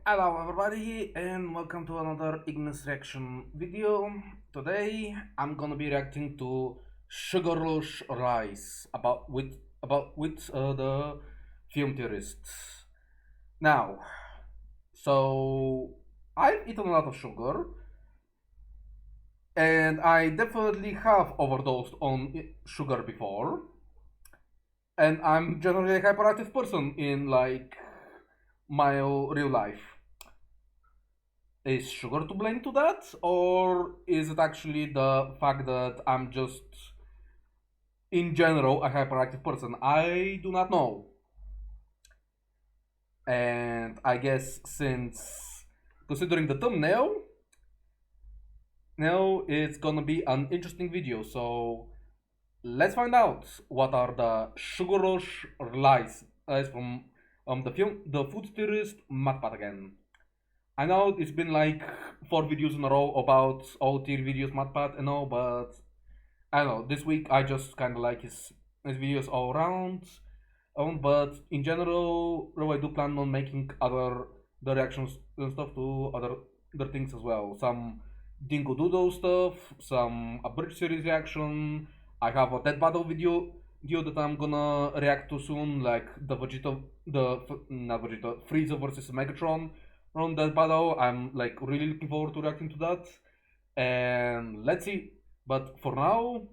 Hello everybody and welcome to another Ignis reaction video. Today I'm gonna be reacting to Sugar Rush Rice about with the film theorists. Now, so I've eaten a lot of sugar and I definitely have overdosed on sugar before. And I'm generally a hyperactive person in like my real life. Is sugar to blame to that, or is it actually the fact that I'm just in general a hyperactive person? I do not know. And I guess since considering the thumbnail, now it's gonna be an interesting video. So let's find out what are the sugar rush lies from the film, the food theorist Matt again. I know it's been like 4 videos in a row about all tier videos, MatPat and all, but I don't know. This week I just kind of like his videos all around. But in general, I do plan on making other the reactions and stuff to other things as well. Some Dingo Doodle stuff, some abridged series reaction. I have a Dead Battle video that I'm gonna react to soon, like the Vegeta, not Vegeta, Frieza versus Megatron on Dead Battle. I'm like really looking forward to reacting to that. And let's see. But for now,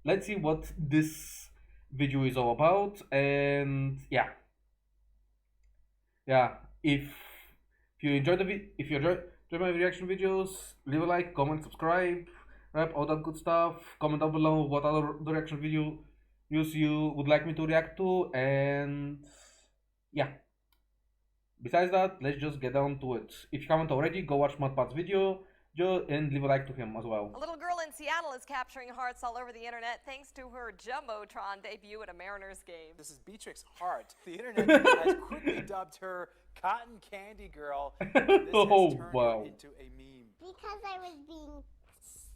let's see what this video is all about. And yeah. If you enjoy if you enjoy my reaction videos, leave a like, comment, subscribe, right, all that good stuff. Comment down below what other the reaction videos you would like me to react to, and yeah. Besides that, let's just get down to it. If you haven't already, go watch MudPat's video and leave a like to him as well. A little girl in Seattle is capturing hearts all over the internet thanks to her Jumbotron debut at a Mariners game. This is Beatrix Hart. The internet has quickly dubbed her Cotton Candy Girl. And this has Oh, turned wow. her into a meme. Because I was being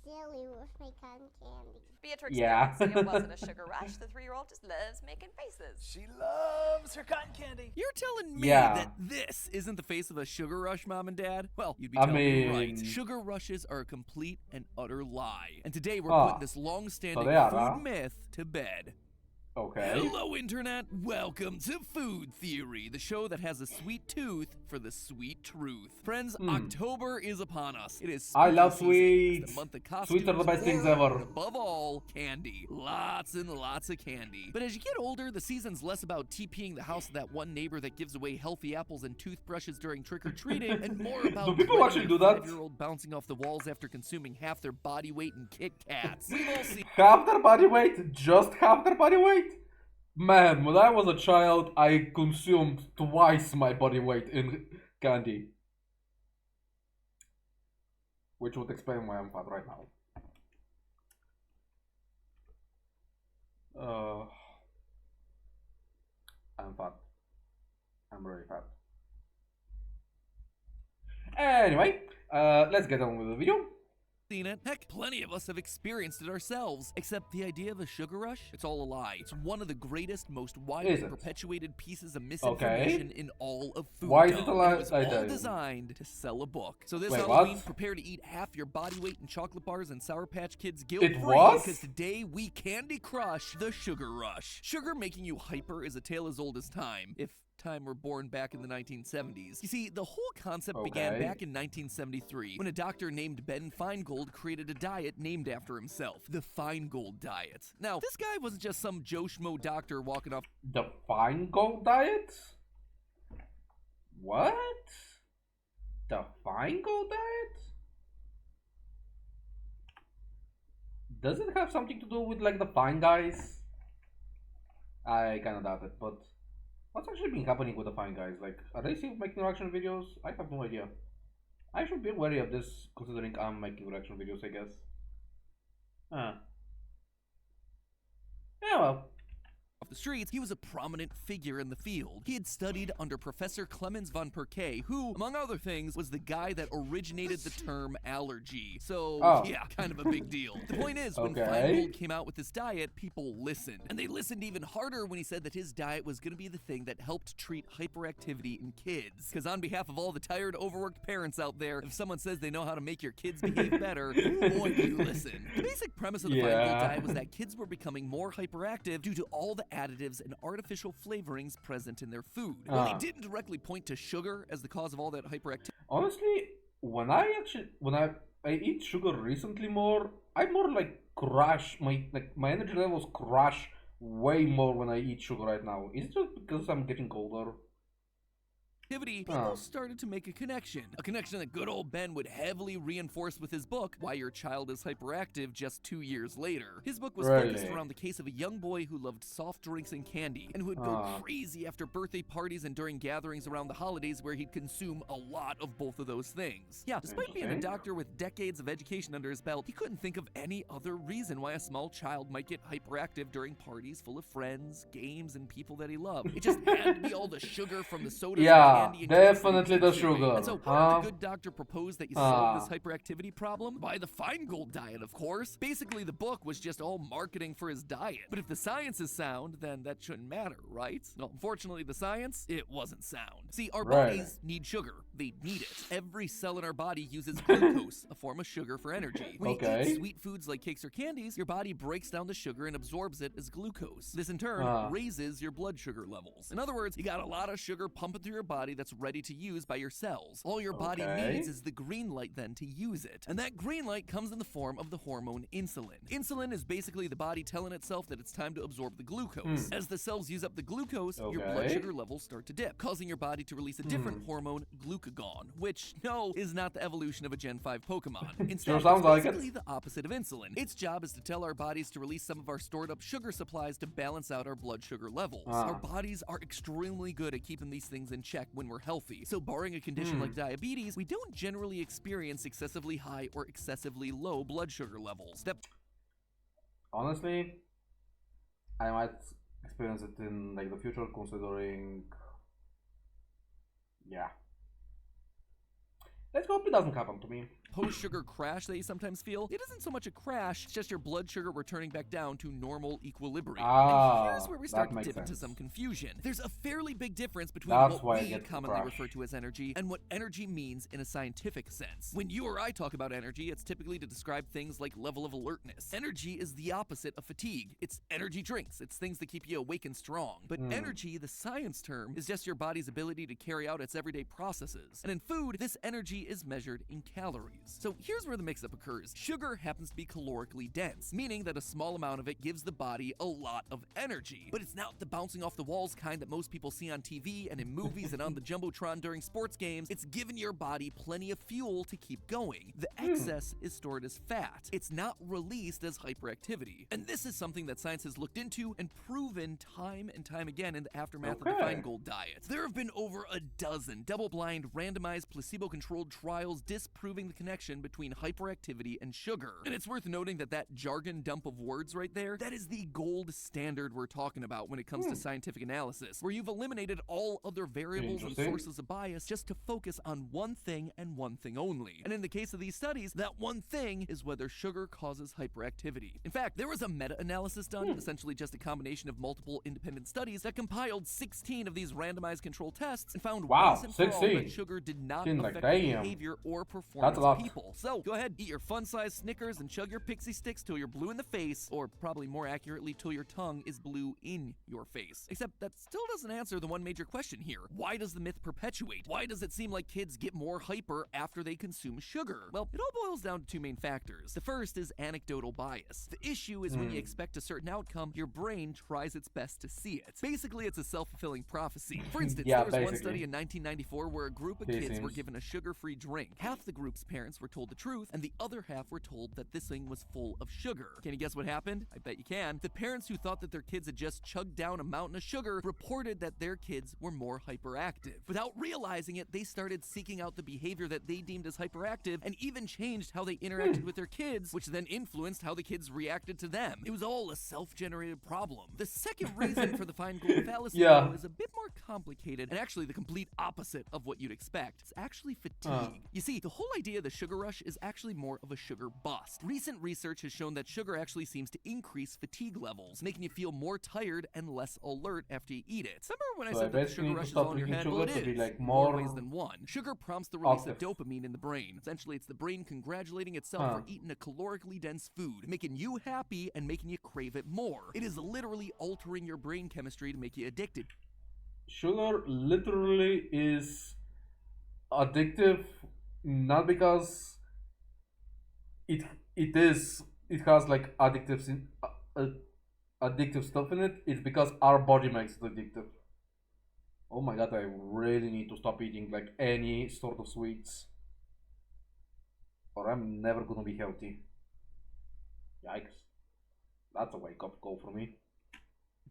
silly with my cotton candy. Beatrix Yeah. knew it wasn't a sugar rush. The 3-year-old just loves making faces. She loves her cotton candy. You're telling me Yeah. that this isn't the face of a sugar rush, Mom and Dad? Well, you'd be I telling me mean- right. Sugar rushes are a complete and utter lie. And today we're Ah, putting this long-standing so they are, food huh? myth to bed. Okay. Hello, Internet. Welcome to Food Theory, the show that has a sweet tooth for the sweet truth. Friends, October is upon us. It is I love spooky season. It's sweets. the month of costumes, Sweets are the best things horror, ever. and above all, candy. Lots and lots of candy. But as you get older, the season's less about TPing the house of that one neighbor that gives away healthy apples and toothbrushes during trick-or-treating, and more about Do people dreading actually your do that? 5-year-old bouncing off the walls after consuming half their body weight in Kit Kats. We've all seen Half their body weight? Just half their body weight? Man, when I was a child, I consumed twice my body weight in candy. Which would explain why I'm fat right now. I'm fat. I'm really fat. Anyway, let's get on with the video. it. Heck, plenty of us have experienced it ourselves. Except the idea of a sugar rush, it's all a lie. It's one of the greatest, most widely Is it? perpetuated pieces of misinformation in all of food. Why is it a lie? It was I all don't. designed to sell a book. So this Wait, Halloween, what? prepare to eat half your body weight in chocolate bars and Sour Patch Kids It guilt-free. was? Because today we candy crush the sugar rush. Sugar making you hyper is a tale as old as time. If time were born back in the 1970s. You see, the whole concept began Okay. back in 1973 when a doctor named Ben Feingold created a diet named after himself, the Feingold diet. Now, this guy wasn't just some Joe Schmo doctor walking off The fine gold diet? What? The fine gold diet? Does it have something to do with like the fine guys? I kinda doubt it, but what's actually been happening with the fine guys? Like, are they still making reaction videos? I have no idea. I should be wary of this considering I'm making reaction videos, I guess. Yeah, well. the streets, he was a prominent figure in the field. He had studied under Professor Clemens von Perquet, who, among other things, was the guy that originated the term allergy. So, yeah, kind of a big deal. The point is, when Feingold came out with this diet, people listened. And they listened even harder when he said that his diet was going to be the thing that helped treat hyperactivity in kids. Because on behalf of all the tired, overworked parents out there, if someone says they know how to make your kids behave better, boy, do you listen. The basic premise of the Feingold diet was that kids were becoming more hyperactive due to all the additives and artificial flavorings present in their food. While he didn't directly point to sugar as the cause of all that hyperactivity. Honestly, when I eat sugar recently more, I more like crash my energy levels crash way more when I eat sugar right now. Is it just because I'm getting older? People started to make a connection that good old Ben would heavily reinforce with his book, Why Your Child is Hyperactive, just 2 years later. His book was focused around the case of a young boy who loved soft drinks and candy, and who would go crazy after birthday parties and during gatherings around the holidays where he'd consume a lot of both of those things. Yeah, despite being a doctor with decades of education under his belt, he couldn't think of any other reason why a small child might get hyperactive during parties full of friends, games, and people that he loved. It just had to be all the sugar from the sodas and candy and definitely the sugar. And so how did the good doctor propose that you solve this hyperactivity problem? By the Feingold diet, of course. Basically, the book was just all marketing for his diet. But if the science is sound, then that shouldn't matter, right? Well, unfortunately, the science, it wasn't sound. See, our bodies need sugar. They need it. Every cell in our body uses glucose, a form of sugar, for energy. When you eat sweet foods like cakes or candies, your body breaks down the sugar and absorbs it as glucose. This, in turn, raises your blood sugar levels. In other words, you got a lot of sugar pumping through your body that's ready to use by your cells. All your body needs is the green light then to use it. And that green light comes in the form of the hormone insulin. Insulin is basically the body telling itself that it's time to absorb the glucose. As the cells use up the glucose, your blood sugar levels start to dip, causing your body to release a different hormone, glucagon, which, no, is not the evolution of a Gen 5 Pokemon. Instead, it's basically the opposite of insulin. Its job is to tell our bodies to release some of our stored up sugar supplies to balance out our blood sugar levels. Our bodies are extremely good at keeping these things in check when we're healthy. So barring a condition like diabetes, we don't generally experience excessively high or excessively low blood sugar levels. Honestly, I might experience it in like the future, considering let's hope it doesn't happen to me. Post-sugar crash that you sometimes feel, it isn't so much a crash, it's just your blood sugar returning back down to normal equilibrium. And here's where we start to dip into some confusion. There's a fairly big difference between what we commonly refer to as energy and what energy means in a scientific sense. When you or I talk about energy, it's typically to describe things like level of alertness. Energy is the opposite of fatigue. It's energy drinks. It's things that keep you awake and strong. But energy, the science term, is just your body's ability to carry out its everyday processes. And in food, this energy is measured in calories. So here's where the mix-up occurs. Sugar happens to be calorically dense, meaning that a small amount of it gives the body a lot of energy. But it's not the bouncing off the walls kind that most people see on TV and in movies and on the Jumbotron during sports games. It's giving your body plenty of fuel to keep going. The excess is stored as fat. It's not released as hyperactivity. And this is something that science has looked into and proven time and time again in the aftermath of the Feingold diet. There have been over a dozen double-blind, randomized, placebo-controlled trials disproving the connection between hyperactivity and sugar. And it's worth noting that that jargon dump of words right there, that is the gold standard we're talking about when it comes to scientific analysis, where you've eliminated all other variables and sources of bias just to focus on one thing and one thing only. And in the case of these studies, that one thing is whether sugar causes hyperactivity. In fact, there was a meta-analysis done, essentially just a combination of multiple independent studies that compiled 16 of these randomized control tests and found once and for all that sugar did not affect behavior or performance of people. So go ahead, eat your fun-sized Snickers and chug your Pixie Sticks till you're blue in the face, or probably more accurately, till your tongue is blue in your face. Except that still doesn't answer the one major question here. Why does the myth perpetuate? Why does it seem like kids get more hyper after they consume sugar? Well, it all boils down to two main factors. The first is anecdotal bias. The issue is when you expect a certain outcome, your brain tries its best to see it. Basically, it's a self-fulfilling prophecy. For instance, there was one study in 1994 where a group of kids were given a sugar-free drink. Half the group's parents parents were told the truth, and the other half were told that this thing was full of sugar. Can you guess what happened? I bet you can. The parents who thought that their kids had just chugged down a mountain of sugar reported that their kids were more hyperactive. Without realizing it, they started seeking out the behavior that they deemed as hyperactive and even changed how they interacted with their kids, which then influenced how the kids reacted to them. It was all a self-generated problem. The second reason for the Feingold fallacy though, is a bit more complicated and actually the complete opposite of what you'd expect. It's actually fatigue. You see, the whole idea of the sugar rush is actually more of a sugar bust. Recent research has shown that sugar actually seems to increase fatigue levels, making you feel more tired and less alert after you eat it. Remember when I said that the sugar rush is all in your head? Well, it is. Like more ways than one. Sugar prompts the release of dopamine in the brain. Essentially, it's the brain congratulating itself for eating a calorically dense food, making you happy and making you crave it more. It is literally altering your brain chemistry to make you addicted. Sugar literally is addictive, not because it has like addictive stuff in it. It's because our body makes it addictive. Oh my god, I really need to stop eating like any sort of sweets, or I'm never gonna be healthy. Yikes. That's a wake-up call for me.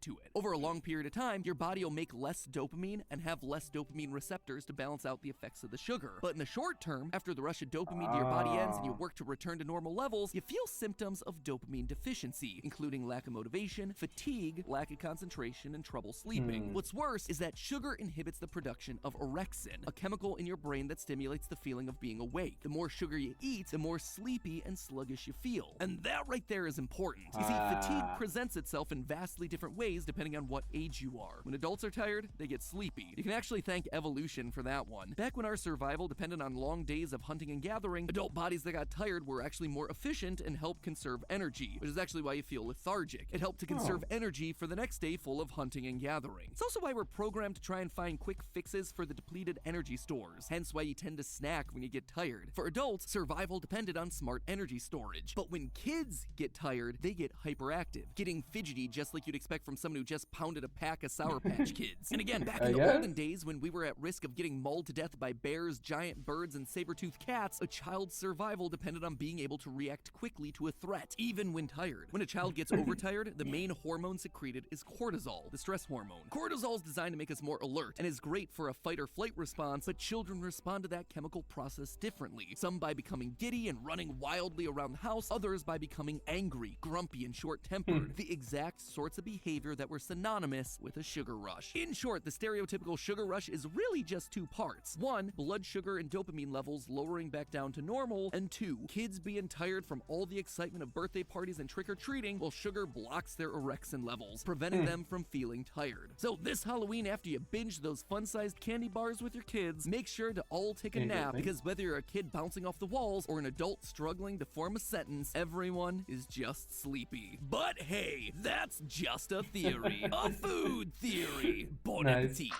To it. Over a long period of time, your body will make less dopamine and have less dopamine receptors to balance out the effects of the sugar. But in the short term, after the rush of dopamine to your body ends and you work to return to normal levels, you feel symptoms of dopamine deficiency, including lack of motivation, fatigue, lack of concentration, and trouble sleeping. What's worse is that sugar inhibits the production of orexin, a chemical in your brain that stimulates the feeling of being awake. The more sugar you eat, the more sleepy and sluggish you feel. And that right there is important. You see, fatigue presents itself in vastly different ways depending on what age you are. When adults are tired, they get sleepy. You can actually thank evolution for that one. Back when our survival depended on long days of hunting and gathering, adult bodies that got tired were actually more efficient and helped conserve energy, which is actually why you feel lethargic. It helped to conserve energy for the next day full of hunting and gathering. It's also why we're programmed to try and find quick fixes for the depleted energy stores, hence why you tend to snack when you get tired. For adults, survival depended on smart energy storage. But when kids get tired, they get hyperactive, getting fidgety just like you'd expect from someone who just pounded a pack of Sour Patch Kids. And again, back in the olden days when we were at risk of getting mauled to death by bears, giant birds, and saber-toothed cats, a child's survival depended on being able to react quickly to a threat, even when tired. When a child gets overtired, the main hormone secreted is cortisol, the stress hormone. Cortisol is designed to make us more alert and is great for a fight-or-flight response, but children respond to that chemical process differently. Some by becoming giddy and running wildly around the house, others by becoming angry, grumpy, and short-tempered. The exact sorts of behavior that were synonymous with a sugar rush. In short, the stereotypical sugar rush is really just two parts. One, blood sugar and dopamine levels lowering back down to normal, and two, kids being tired from all the excitement of birthday parties and trick-or-treating while sugar blocks their orexin levels, preventing them from feeling tired. So this Halloween, after you binge those fun-sized candy bars with your kids, make sure to all take a nap, because whether you're a kid bouncing off the walls or an adult struggling to form a sentence, everyone is just sleepy. But hey, that's just a theory. A food theory. Bon appetit.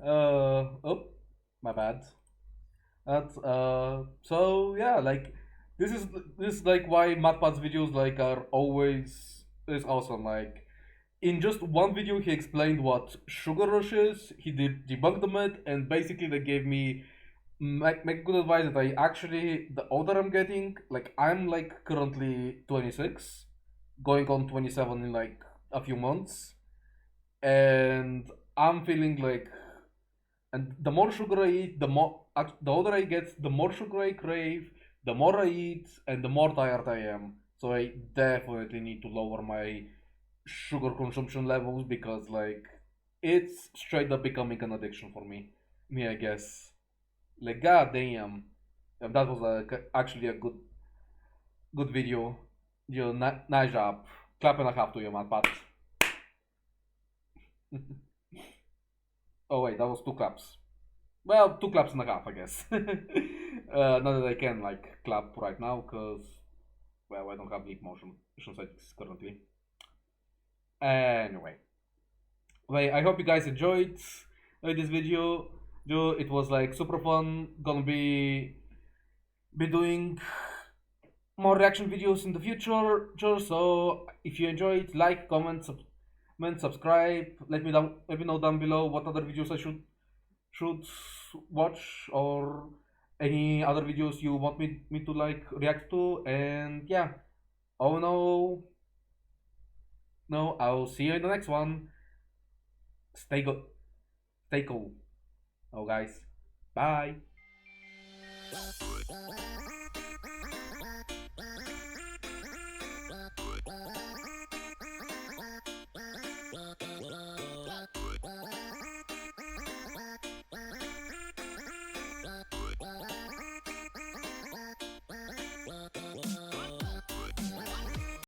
Oh, my bad. That's so yeah, like this is like why MathPad's videos like are always is awesome. Like in just one video he explained what sugar rush is, he did debunk the myth, and basically they gave me make good advice that I actually, the older I'm getting, like I'm like currently 26, going on 27 in like a few months, and I'm feeling like, and the more sugar I eat, the older I get, the more sugar I crave, the more I eat, and the more tired I am. So I definitely need to lower my sugar consumption levels, because like it's straight up becoming an addiction for me, I guess. Like god damn, and that was actually a good video. You nice job. Clap and a half to you, man, Pat. Oh wait, that was 2 claps. Well, 2 claps and a half, I guess. Not that I can like clap right now, cause well, I don't have lip motion settings currently. Anyway, well, I hope you guys enjoyed this video. It was like super fun. Gonna be doing more reaction videos in the future. So if you enjoyed, like, comment, subscribe. Let me know down below what other videos I should watch, or any other videos you want me to like react to. And yeah, oh no, I'll see you in the next one. Stay good, stay cool. Oh guys, bye.